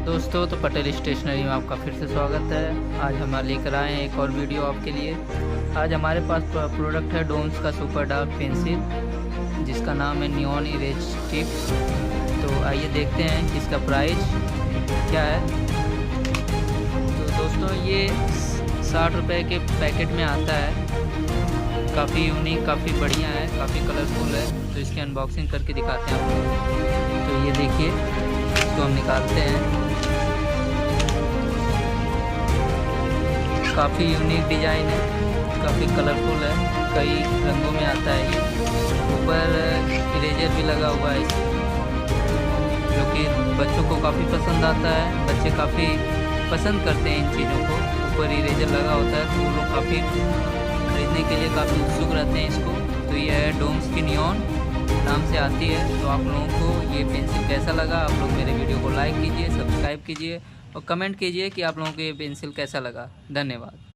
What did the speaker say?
दोस्तों, तो पटेल स्टेशनरी में आपका फिर से स्वागत है। आज हम लेकर आए हैं एक और वीडियो आपके लिए। आज हमारे पास प्रोडक्ट है डोम्स का सुपर डार्क पेंसिल, जिसका नाम है नियॉन इरेज टिप। तो आइए देखते हैं इसका प्राइस क्या है। तो दोस्तों, ये 60 रुपये के पैकेट में आता है। काफ़ी यूनिक, काफ़ी बढ़िया है, काफ़ी कलरफुल है। तो इसकी अनबॉक्सिंग करके दिखाते हैं आपको। तो ये देखिए, इसको हम निकालते हैं। काफ़ी यूनिक डिज़ाइन है, काफ़ी कलरफुल है, कई रंगों में आता है ये। ऊपर इरेजर भी लगा हुआ है जो कि बच्चों को काफ़ी पसंद आता है। बच्चे काफ़ी पसंद करते हैं इन चीज़ों को। ऊपर इरेजर लगा होता है तो वो लोग काफ़ी खरीदने के लिए काफ़ी उत्सुक रहते हैं इसको। तो ये है डोम्स की नियॉन नाम से आती है। तो आप लोगों को ये पेंसिल कैसा लगा? आप लोग मेरे वीडियो को लाइक कीजिए, सब्सक्राइब कीजिए और कमेंट कीजिए कि आप लोगों को ये पेंसिल कैसा लगा। धन्यवाद।